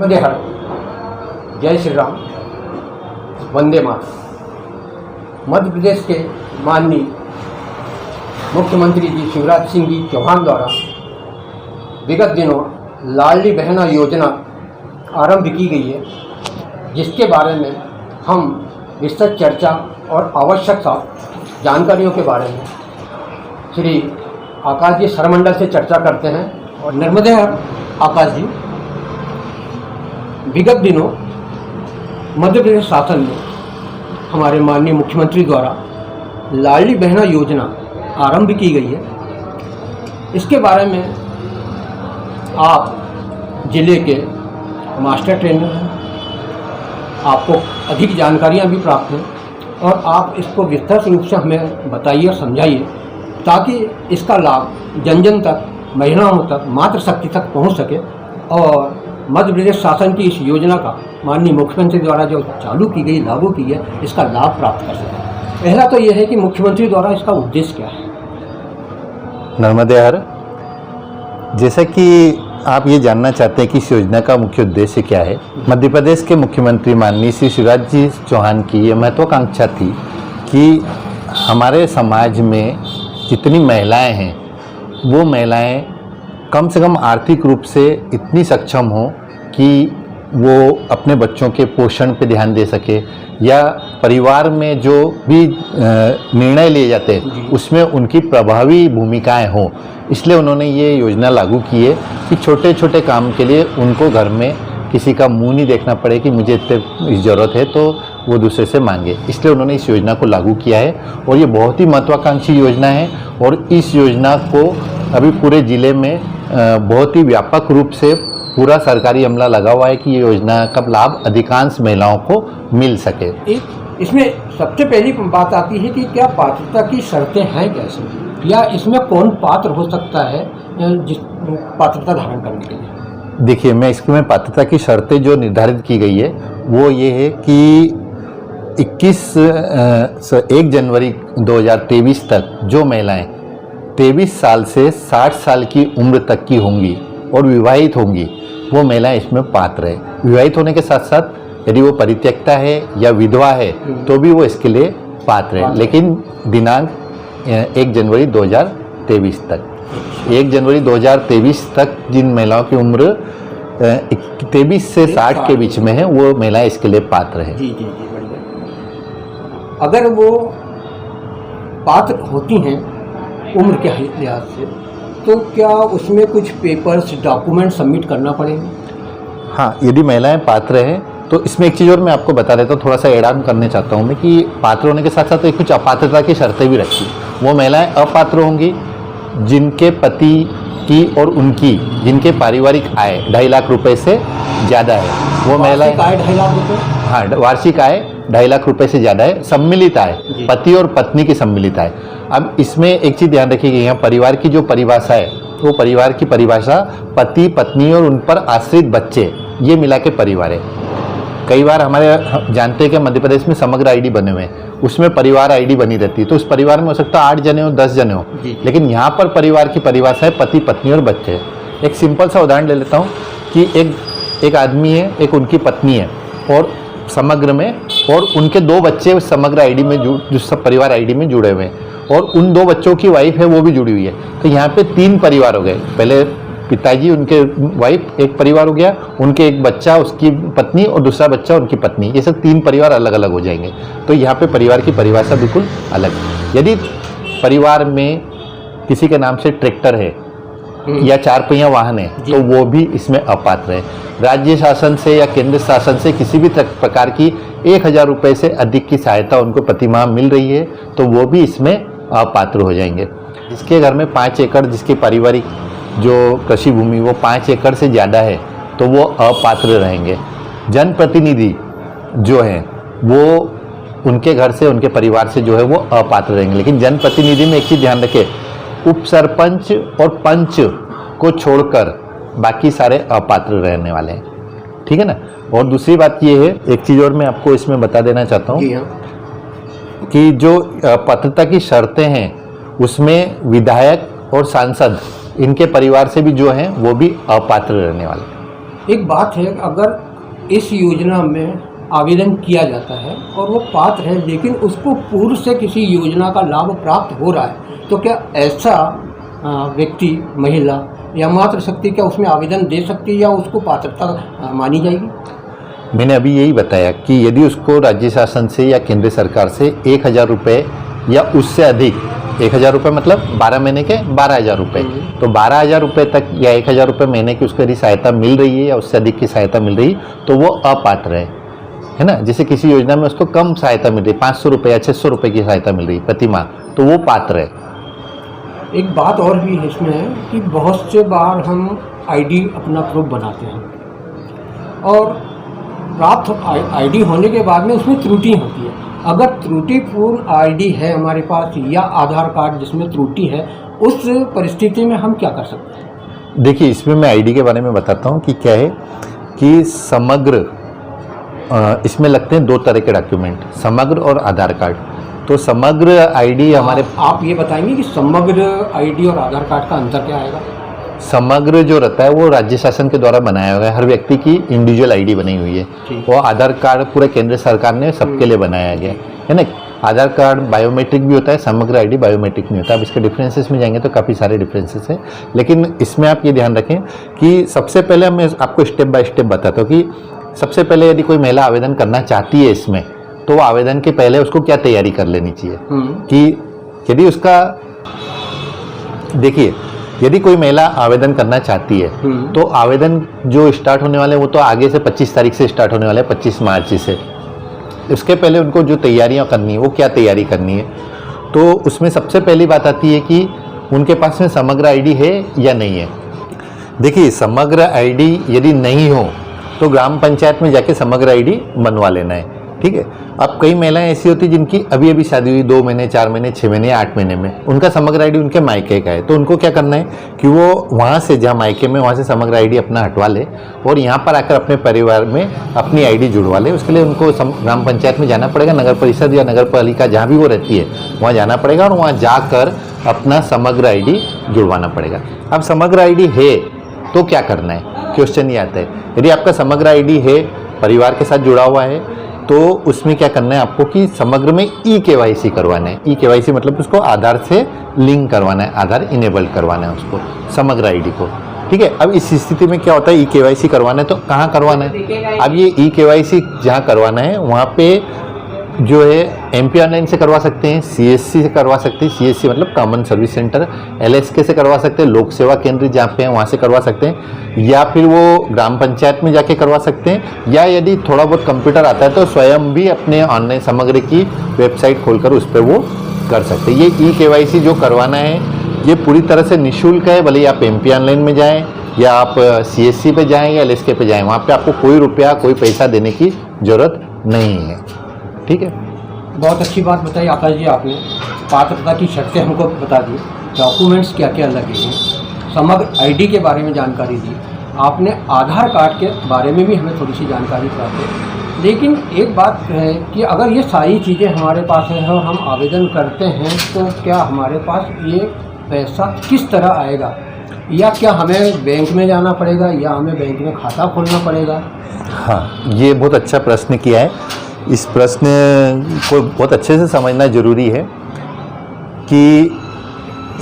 नमस्ते हर जय श्री राम, वंदे मातरम। मध्य प्रदेश के माननीय मुख्यमंत्री जी शिवराज सिंह जी चौहान द्वारा विगत दिनों लाडली बहना योजना आरंभ की गई है, जिसके बारे में हम विस्तृत चर्चा और आवश्यक जानकारियों के बारे में श्री आकाश जी सरमंडल से चर्चा करते हैं। और नर्मदे हर आकाश जी, विगत दिनों मध्य प्रदेश शासन में हमारे माननीय मुख्यमंत्री द्वारा लाडली बहना योजना आरंभ की गई है। इसके बारे में आप जिले के मास्टर ट्रेनर हैं, आपको अधिक जानकारियां भी प्राप्त हैं और आप इसको विस्तृत रूप से हमें बताइए और समझाइए, ताकि इसका लाभ जन जन तक, महिलाओं तक, मातृशक्ति तक पहुंच सके और मध्य प्रदेश शासन की इस योजना का माननीय मुख्यमंत्री द्वारा जो चालू की गई, लागू की है, इसका लाभ प्राप्त कर सकें। पहला तो यह है कि मुख्यमंत्री द्वारा इसका उद्देश्य क्या है। नर्मदे हर, जैसा कि आप ये जानना चाहते हैं कि इस योजना का मुख्य उद्देश्य क्या है, मध्य प्रदेश के मुख्यमंत्री माननीय श्री शिवराज जी चौहान की ये महत्वाकांक्षा थी कि हमारे समाज में जितनी महिलाएं हैं वो महिलाएं कम से कम आर्थिक रूप से इतनी सक्षम हो कि वो अपने बच्चों के पोषण पे ध्यान दे सके, या परिवार में जो भी निर्णय लिए जाते हैं उसमें उनकी प्रभावी भूमिकाएं हों। इसलिए उन्होंने ये योजना लागू की है कि छोटे छोटे काम के लिए उनको घर में किसी का मुंह नहीं देखना पड़े कि मुझे इतने ज़रूरत है तो वो दूसरे से मांगे। इसलिए उन्होंने इस योजना को लागू किया है और ये बहुत ही महत्वाकांक्षी योजना है। और इस योजना को अभी पूरे ज़िले में बहुत ही व्यापक रूप से पूरा सरकारी अमला लगा हुआ है कि ये योजना का लाभ अधिकांश महिलाओं को मिल सके। एक इसमें सबसे पहली बात आती है कि क्या पात्रता की शर्तें हैं कैसे, या इसमें कौन पात्र हो सकता है जिस पात्रता धारण करने के लिए। देखिए, मैं इसमें पात्रता की शर्तें जो निर्धारित की गई है वो ये है कि 1 जनवरी 2023 तक जो महिलाएं 23 साल से 60 साल की उम्र तक की होंगी और विवाहित होंगी, वो महिलाएं इसमें पात्र है। विवाहित होने के साथ साथ यदि वो परित्यक्ता है या विधवा है तो भी वो इसके लिए पात्र है, लेकिन दिनांक 1 जनवरी 2023 तक। 1 जनवरी 2023 तक जिन महिलाओं की उम्र 23 से 60 के बीच में है वो महिलाएं इसके लिए पात्र है। जी जी जी, बढ़िया। अगर वो पात्र होती हैं उम्र के लिहाज से, तो क्या उसमें कुछ पेपर्स, डॉक्यूमेंट सबमिट करना पड़ेगा। हाँ, यदि महिलाएं पात्र हैं तो इसमें एक चीज़ और मैं आपको बता देता हूँ, थोड़ा सा ऐड ऑन करना चाहता हूँ मैं, कि पात्र होने के साथ साथ कुछ अपात्रता की शर्तें भी रखी। वो महिलाएं अपात्र होंगी जिनके पति की और उनकी जिनके पारिवारिक आय 2.5 लाख रुपए से ज़्यादा है। वो महिलाएं 2.5 लाख रुपये, हाँ, वार्षिक आय 2.5 लाख रुपए से ज़्यादा है। सम्मिलित आय, पति और पत्नी की सम्मिलित आय। अब इसमें एक चीज़ ध्यान रखिएगा, यहाँ परिवार की जो परिभाषा है वो परिवार की परिभाषा पति, पत्नी और उन पर आश्रित बच्चे, ये मिला के परिवार है। कई बार हमारे जानते हैं कि मध्य प्रदेश में समग्र आईडी बने हुए हैं, उसमें परिवार आईडी बनी रहती है, तो उस परिवार में हो सकता है 8 जने हो, 10 जने हो, लेकिन यहाँ पर परिवार की परिभाषा है पति, पत्नी और बच्चे। एक सिंपल सा उदाहरण ले लेता हूँ कि एक आदमी है, एक उनकी पत्नी है और समग्र में, और उनके 2 बच्चे समग्र आईडी में जो सब परिवार आईडी में जुड़े हुए हैं, और उन 2 बच्चों की वाइफ है वो भी जुड़ी हुई है। तो यहाँ पे 3 परिवार हो गए। पहले पिताजी, उनके वाइफ, एक परिवार हो गया, उनके एक बच्चा, उसकी पत्नी, और दूसरा बच्चा उनकी पत्नी, ये सब 3 परिवार अलग अलग हो जाएंगे। तो यहाँ पे परिवार की परिभाषा बिल्कुल अलग है। यदि परिवार में किसी के नाम से ट्रैक्टर है या 4 पहिया वाहन है तो वो भी इसमें अपात्र है। राज्य शासन से या केंद्र शासन से किसी भी प्रकार की 1000 रुपये से अधिक की सहायता उनको प्रतिमाह मिल रही है तो वो भी इसमें अपात्र हो जाएंगे। जिसके घर में 5 एकड़, जिसकी पारिवारिक जो कृषि भूमि वो 5 एकड़ से ज़्यादा है तो वो अपात्र रहेंगे। जनप्रतिनिधि जो हैं वो उनके घर से, उनके परिवार से जो है वो अपात्र रहेंगे। लेकिन जनप्रतिनिधि में एक चीज़ ध्यान रखें, उप सरपंच और पंच को छोड़कर बाकी सारे अपात्र रहने वाले हैं, ठीक है ना। और दूसरी बात ये है, एक चीज़ और मैं आपको इसमें बता देना चाहता हूँ कि जो पात्रता की शर्तें हैं उसमें विधायक और सांसद, इनके परिवार से भी जो हैं वो भी अपात्र रहने वाले हैं। एक बात है, अगर इस योजना में आवेदन किया जाता है और वो पात्र है लेकिन उसको पूर्व से किसी योजना का लाभ प्राप्त हो रहा है, तो क्या ऐसा व्यक्ति, महिला या मातृशक्ति क्या उसमें आवेदन दे सकती है या उसको पात्रता मानी जाएगी? मैंने अभी यही बताया कि यदि उसको राज्य शासन से या केंद्र सरकार से 1,000 रुपये या उससे अधिक, 1,000 रुपये मतलब 12 महीने के 12,000 रुपये, तो 12,000 रुपये तक या 1,000 रुपये महीने की उसको यदि सहायता मिल रही है या उससे अधिक की सहायता मिल रही तो वो अपात्र है ना। जैसे किसी योजना में उसको कम सहायता मिल रही, 500 रुपये या 600 रुपये की सहायता मिल रही प्रति माह, तो वो पात्र है। एक बात और भी इसमें है कि बहुत से बार हम आईडी अपना प्रूफ बनाते हैं और प्राप्त आईडी होने के बाद में उसमें त्रुटि होती है। अगर त्रुटिपूर्ण आईडी है हमारे पास या आधार कार्ड जिसमें त्रुटि है, उस परिस्थिति में हम क्या कर सकते हैं? देखिए, इसमें मैं आईडी के बारे में बताता हूँ कि क्या है कि समग्र, इसमें लगते हैं 2 तरह के डॉक्यूमेंट, समग्र और आधार कार्ड। तो समग्र आईडी हमारे, आप ये बताएंगे कि समग्र आईडी और आधार कार्ड का अंतर क्या आएगा? समग्र जो रहता है वो राज्य शासन के द्वारा बनाया हुआ है, हर व्यक्ति की इंडिविजुअल आईडी बनी हुई है। वो आधार कार्ड पूरे केंद्र सरकार ने सबके लिए बनाया गया है ना। आधार कार्ड बायोमेट्रिक भी होता है, समग्र आईडी बायोमेट्रिक नहीं होता। अब इसके डिफरेंसेस में जाएंगे तो काफ़ी सारे डिफरेंसेस हैं, लेकिन इसमें आप ये ध्यान रखें कि सबसे पहले मैं आपको स्टेप बाय स्टेप बताता हूँ कि सबसे पहले यदि कोई महिला आवेदन करना चाहती है इसमें, तो वो आवेदन के पहले उसको क्या तैयारी कर लेनी चाहिए कि यदि उसका, देखिए, यदि कोई महिला आवेदन करना चाहती है तो आवेदन जो स्टार्ट होने वाले हैं वो तो आगे से 25 तारीख से स्टार्ट होने वाले हैं, 25 मार्च से। इसके पहले उनको जो तैयारियां करनी है वो क्या तैयारी करनी है, तो उसमें सबसे पहली बात आती है कि उनके पास में समग्र आईडी है या नहीं है। देखिए, समग्र आईडी यदि नहीं हो तो ग्राम पंचायत में जाके समग्र आईडी बनवा लेना है, ठीक है। अब कई महिलाएं ऐसी होती जिनकी अभी अभी शादी हुई, 2 महीने, 4 महीने, 6 महीने, 8 महीने में, उनका समग्र आईडी उनके मायके का है, तो उनको क्या करना है कि वो वहाँ से, जहाँ मायके में, वहाँ से समग्र आईडी अपना हटवा ले और यहाँ पर आकर अपने परिवार में अपनी आईडी जुड़वा ले। उसके लिए उनको ग्राम पंचायत में जाना पड़ेगा, नगर परिषद या नगर पालिका जहाँ भी वो रहती है वहाँ जाना पड़ेगा और वहाँ जाकर अपना समग्र आईडी जुड़वाना पड़ेगा। अब समग्र आईडी है तो क्या करना है, क्वेश्चन ये आता है। यदि आपका समग्र आईडी है, परिवार के साथ जुड़ा हुआ है, तो उसमें क्या करना है आपको कि समग्र में ई-केवाईसी करवाना है। ई-केवाईसी मतलब उसको आधार से लिंक करवाना है, आधार इनेबल्ड करवाना है उसको, समग्र आईडी को, ठीक है। अब इस स्थिति में क्या होता है, ई-केवाईसी करवाना है तो कहाँ करवाना है? अब ये ई-केवाईसी जहाँ करवाना है वहाँ पे जो है MP ऑनलाइन से करवा सकते हैं, CSC से करवा सकते हैं, CSC मतलब कॉमन सर्विस सेंटर, LSK से करवा सकते हैं, लोक सेवा केंद्र जहाँ पे हैं वहाँ से करवा सकते हैं, या फिर वो ग्राम पंचायत में जाके करवा सकते हैं, या यदि थोड़ा बहुत कंप्यूटर आता है तो स्वयं भी अपने ऑनलाइन समग्र की वेबसाइट खोलकर उस पर वो कर सकते हैं। ये ई-केवाईसी जो करवाना है ये पूरी तरह से निःशुल्क है, भले आप MP ऑनलाइन में जाएँ या आप CSC पे जाएँ या LSK पे जाएँ, वहाँ पर आपको कोई रुपया, कोई पैसा देने की ज़रूरत नहीं है, ठीक है। बहुत अच्छी बात बताई आकाश जी आपने। पात्रता की शर्तें हमको बता दी, डॉक्यूमेंट्स क्या क्या लगेंगे, समग्र आईडी के बारे में जानकारी दी आपने, आधार कार्ड के बारे में भी हमें थोड़ी सी जानकारी प्राप्त है। लेकिन एक बात है कि अगर ये सारी चीज़ें हमारे पास हैं और हम आवेदन करते हैं तो क्या हमारे पास ये पैसा किस तरह आएगा, या क्या हमें बैंक में जाना पड़ेगा या हमें बैंक में खाता खोलना पड़ेगा? हाँ, ये बहुत अच्छा प्रश्न किया है। इस प्रश्न को बहुत अच्छे से समझना ज़रूरी है कि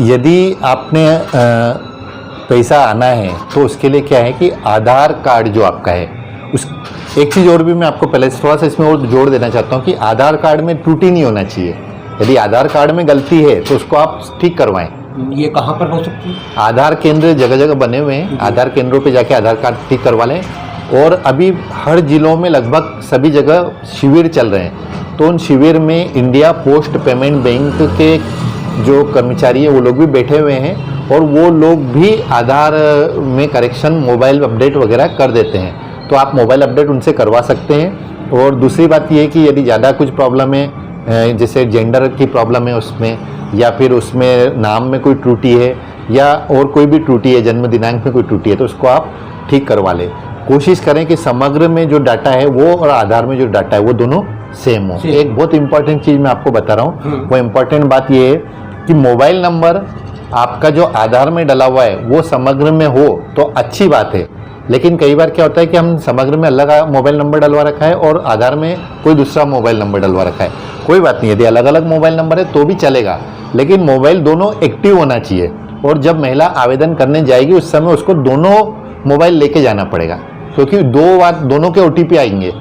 यदि आपने पैसा आना है तो उसके लिए क्या है कि आधार कार्ड जो आपका है, उस एक चीज़ और भी मैं आपको पहले से थोड़ा सा इसमें और जोड़ देना चाहता हूँ कि आधार कार्ड में त्रुटि नहीं होना चाहिए। यदि आधार कार्ड में गलती है तो उसको आप ठीक करवाएं। ये कहाँ पर हो सकती है? आधार केंद्र जगह जगह बने हुए हैं, आधार केंद्रों पे जाके आधार कार्ड ठीक करवा लें। और अभी हर जिलों में लगभग सभी जगह शिविर चल रहे हैं, तो उन शिविर में इंडिया पोस्ट पेमेंट बैंक के जो कर्मचारी हैं वो लोग भी बैठे हुए हैं और वो लोग भी आधार में करेक्शन, मोबाइल अपडेट वगैरह कर देते हैं, तो आप मोबाइल अपडेट उनसे करवा सकते हैं। और दूसरी बात ये है कि यदि ज़्यादा कुछ प्रॉब्लम है, जैसे जेंडर की प्रॉब्लम है उसमें, या फिर उसमें नाम में कोई त्रुटि है या और कोई भी त्रुटि है, जन्म दिनांक में कोई त्रुटि है, तो उसको आप ठीक करवा लें। कोशिश करें कि समग्र में जो डाटा है वो और आधार में जो डाटा है वो दोनों सेम हो। एक बहुत इंपॉर्टेंट चीज़ मैं आपको बता रहा हूँ, वो इम्पॉर्टेंट बात ये है कि मोबाइल नंबर आपका जो आधार में डला हुआ है वो समग्र में हो तो अच्छी बात है, लेकिन कई बार क्या होता है कि हम समग्र में अलग मोबाइल नंबर डलवा रखा है और आधार में कोई दूसरा मोबाइल नंबर डलवा रखा है। कोई बात नहीं, यदि अलग अलग मोबाइल नंबर है तो भी चलेगा, लेकिन मोबाइल दोनों एक्टिव होना चाहिए। और जब महिला आवेदन करने जाएगी उस समय उसको दोनों मोबाइल लेके जाना पड़ेगा, क्योंकि दो बार दोनों के OTP आएंगे,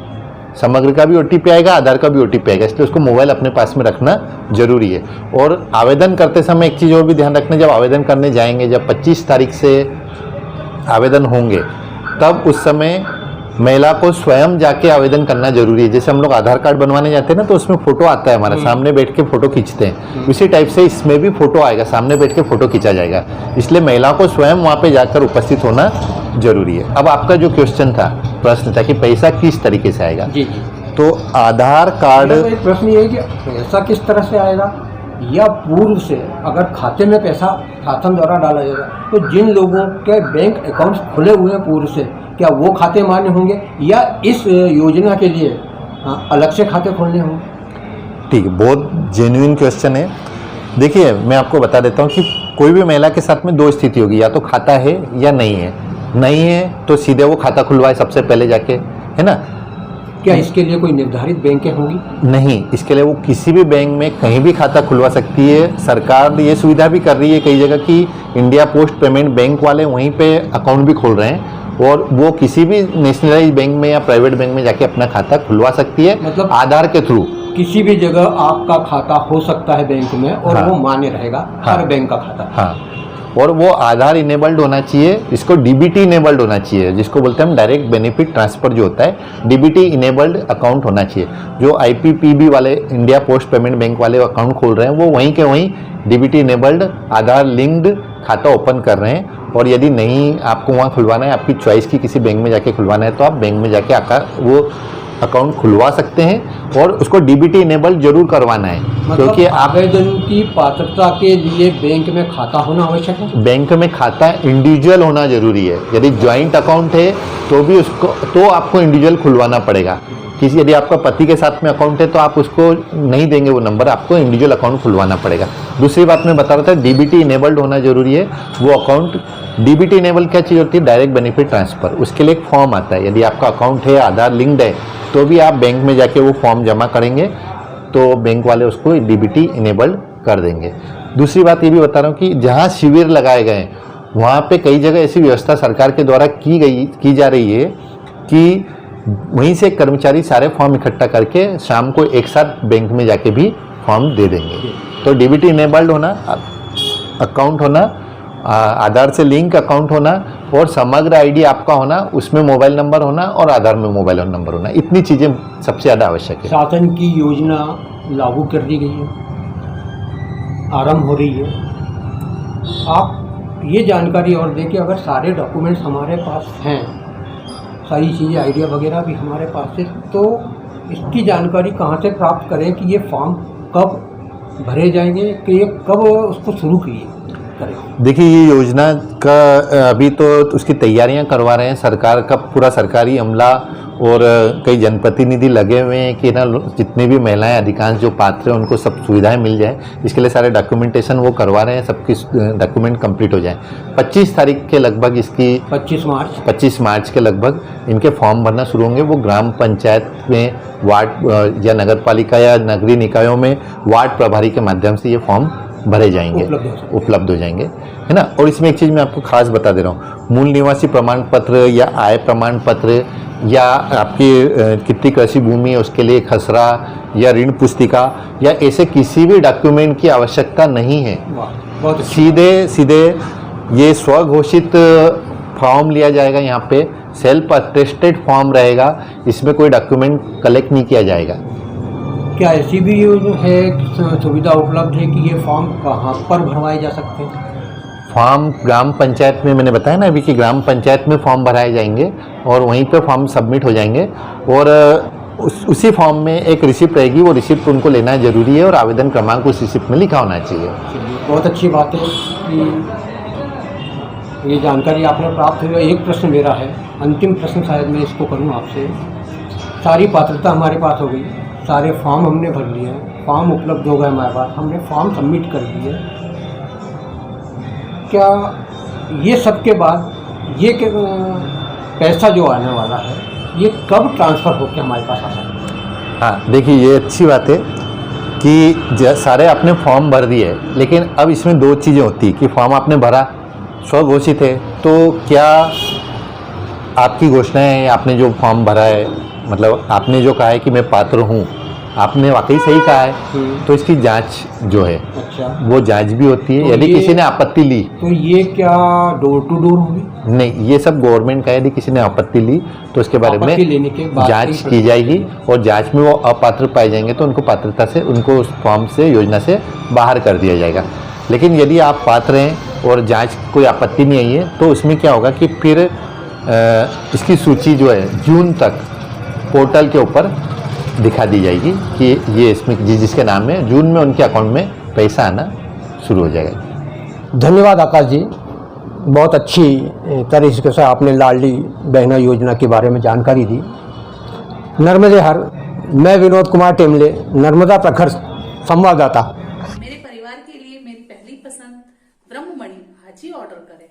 समग्र का भी OTP आएगा, आधार का भी OTP आएगा, इसलिए उसको मोबाइल अपने पास में रखना जरूरी है। और आवेदन करते समय एक चीज़ और भी ध्यान रखना, जब आवेदन करने जाएंगे, जब 25 तारीख से आवेदन होंगे तब उस समय महिला को स्वयं जाके आवेदन करना जरूरी है। जैसे हम लोग आधार कार्ड बनवाने जाते हैं ना, तो उसमें फोटो आता है हमारा, सामने बैठ के फोटो खींचते हैं, उसी टाइप से इसमें भी फोटो आएगा, सामने बैठ के फोटो खींचा जाएगा। इसलिए महिला को स्वयं वहाँ पे जाकर उपस्थित होना जरूरी है। अब आपका जो क्वेश्चन था, प्रश्न था कि पैसा किस तरीके से आएगा, जी जी, तो आधार कार्ड, मेरा तो एक प्रश्न ये है कि पैसा किस तरह से आएगा, या पूर्व से अगर खाते में पैसा शासन द्वारा डाला जाएगा तो जिन लोगों के बैंक अकाउंट्स खुले हुए हैं पूर्व से, क्या वो खाते मान्य होंगे, या इस योजना के लिए अलग से खाते खोलने होंगे? ठीक है, बहुत जेन्युइन क्वेश्चन है। देखिए, मैं आपको बता देता हूँ कि कोई भी महिला के साथ में दो स्थिति होगी, या तो खाता है या नहीं है। नहीं है तो सीधे वो खाता खुलवाए सबसे पहले जाके, है ना। क्या इसके लिए कोई निर्धारित बैंकें होंगी? नहीं, इसके लिए वो किसी भी बैंक में कहीं भी खाता खुलवा सकती है। सरकार ये सुविधा भी कर रही है कई जगह कि इंडिया पोस्ट पेमेंट बैंक वाले वहीं पे अकाउंट भी खोल रहे हैं, और वो किसी भी नेशनलाइज बैंक में या प्राइवेट बैंक में जाके अपना खाता खुलवा सकती है, मतलब आधार के थ्रू। किसी भी जगह आपका खाता हो सकता है बैंक में, और हाँ, वो मान्य रहेगा, हाँ, हर बैंक का खाता। हाँ, और वो आधार इनेबल्ड होना चाहिए, इसको DBT इनेबल्ड होना चाहिए, जिसको बोलते हैं हम डायरेक्ट बेनिफिट ट्रांसफर जो होता है, DBT इनेबल्ड अकाउंट होना चाहिए। जो IPPB वाले, इंडिया पोस्ट पेमेंट बैंक वाले अकाउंट खोल रहे हैं, वो वहीं के वहीं DBT इनेबल्ड आधार लिंक्ड खाता ओपन कर रहे हैं। और यदि नहीं आपको वहाँ खुलवाना है, आपकी चॉइस की किसी बैंक में जाके खुलवाना है, तो आप बैंक में जाके वो अकाउंट खुलवा सकते हैं, और उसको DBT इनेबल जरूर करवाना है। मतलब क्योंकि आवेदन की पात्रता के लिए बैंक में खाता होना आवश्यक है। बैंक में खाता इंडिविजुअल होना जरूरी है। यदि ज्वाइंट अकाउंट है तो भी उसको, तो आपको इंडिविजुअल खुलवाना पड़ेगा। किसी, यदि आपका पति के साथ में अकाउंट है तो आप उसको नहीं देंगे वो नंबर, आपको इंडिविजुअल अकाउंट खुलवाना पड़ेगा। दूसरी बात मैं बता रहा था, DBT इनेबल्ड होना जरूरी है। वो अकाउंट DBT इनेबल क्या चीज़ होती है? Direct benefit transfer. उसके लिए एक फॉर्म आता है, यदि आपका अकाउंट है, आधार लिंक्ड है, तो भी आप बैंक में जाके वो फॉर्म जमा करेंगे तो बैंक वाले उसको DBT इनेबल्ड कर देंगे। दूसरी बात ये भी बता रहा हूँ कि जहाँ शिविर लगाए गए वहाँ पे कई जगह ऐसी व्यवस्था सरकार के द्वारा की जा रही है कि वहीं से कर्मचारी सारे फॉर्म इकट्ठा करके शाम को एक साथ बैंक में जाके भी फॉर्म दे देंगे। तो DBT इनेबल्ड होना, अकाउंट होना, आधार से लिंक अकाउंट होना, और समग्र ID आपका होना, उसमें मोबाइल नंबर होना, और आधार में मोबाइल नंबर होना, इतनी चीज़ें सबसे ज़्यादा आवश्यक है। शासन की योजना लागू कर दी गई है, आरंभ हो रही है। आप ये जानकारी और दें कि अगर सारे डॉक्यूमेंट्स हमारे पास हैं, सारी चीज़ें आइडिया वगैरह भी हमारे पास है, तो इसकी जानकारी कहाँ से प्राप्त करें कि ये फॉर्म कब भरे जाएंगे, कि ये कब उसको शुरू किए करें? देखिए, ये योजना का अभी तो उसकी तैयारियां करवा रहे हैं, सरकार का पूरा सरकारी अमला और कई जनप्रतिनिधि लगे हुए हैं कि ना जितनी भी महिलाएं, अधिकांश जो पात्र हैं, उनको सब सुविधाएं मिल जाए। इसके लिए सारे डॉक्यूमेंटेशन वो करवा रहे हैं, सबकी डॉक्यूमेंट कंप्लीट हो जाए। 25 तारीख के लगभग इसकी 25 मार्च के लगभग इनके फॉर्म भरना शुरू होंगे। वो ग्राम पंचायत में, वार्ड या नगर पालिका या नगरीय निकायों में वार्ड प्रभारी के माध्यम से ये फॉर्म भरे जाएंगे, उपलब्ध हो जाएंगे, है ना। और इसमें एक चीज़ मैं आपको खास बता दे रहा हूँ, मूल निवासी प्रमाण पत्र या आय प्रमाण पत्र या आपकी कितनी कृषि भूमि है उसके लिए खसरा या ऋण पुस्तिका या ऐसे किसी भी डॉक्यूमेंट की आवश्यकता नहीं है। सीधे ये स्वघोषित फॉर्म लिया जाएगा, यहाँ पे सेल्फ अटेस्टेड फॉर्म रहेगा, इसमें कोई डॉक्यूमेंट कलेक्ट नहीं किया जाएगा। क्या ऐसी भी है सुविधा उपलब्ध है कि ये फॉर्म कहाँ पर भरवाए जा सकते हैं? फॉर्म ग्राम पंचायत में, मैंने बताया ना अभी कि ग्राम पंचायत में फॉर्म भराए जाएंगे और वहीं पे फॉर्म सबमिट हो जाएंगे, और उसी फॉर्म में एक रिसिप्ट रहेगी, वो रिसिप्ट उनको लेना जरूरी है, और आवेदन क्रमांक उस रिसिप्ट में लिखा होना चाहिए। बहुत अच्छी बात है कि ये जानकारी आपने प्राप्त हुई। एक प्रश्न मेरा है, अंतिम प्रश्न शायद मैं इसको करूँ आपसे। सारी पात्रता हमारे पास हो गई, सारे फॉर्म हमने भर लिए हैं, फॉर्म उपलब्ध हो गए हमारे पास, हमने फॉर्म सबमिट कर दिए। क्या ये सब के बाद ये पैसा जो आने वाला है ये कब ट्रांसफ़र होकर हमारे पास आ सकता है? हाँ, देखिए ये अच्छी बात है कि सारे आपने फॉर्म भर दिए, लेकिन अब इसमें दो चीज़ें होती कि फॉर्म आपने भरा, स्वघोषित है, तो क्या आपकी घोषणाएं हैं, आपने जो फॉर्म भरा है, मतलब आपने जो कहा है कि मैं पात्र हूँ, आपने वाकई सही कहा है, तो इसकी जांच जो है अच्छा, वो जांच भी होती है। तो यदि ये- किसी ने आपत्ति ली, तो ये क्या डोर टू डोर होगी? नहीं, ये सब गवर्नमेंट का है। यदि किसी ने आपत्ति ली तो उसके बारे आपत्ति लेने के में बाद जांच ही की जाएगी, और जांच में वो अपात्र पाए जाएंगे तो उनको पात्रता से, उनको उस फॉर्म से, योजना से बाहर कर दिया जाएगा। लेकिन यदि आप पात्र हैं और जांच कोई आपत्ति नहीं आई है तो उसमें क्या होगा कि फिर इसकी सूची जो है जून तक पोर्टल के ऊपर दिखा दी जाएगी कि ये इसमें जिसके नाम है, जून में उनके अकाउंट में पैसा आना शुरू हो जाएगा। धन्यवाद आकाश जी, बहुत अच्छी तरीके से आपने लाडली बहना योजना के बारे में जानकारी दी। नर्मदे हर, मैं विनोद कुमार टेमले, नर्मदा प्रखर संवाददाता। मेरे परिवार के लिए मेरी पहली पसंद ब्रह्ममणि आज ही ऑर्डर करें।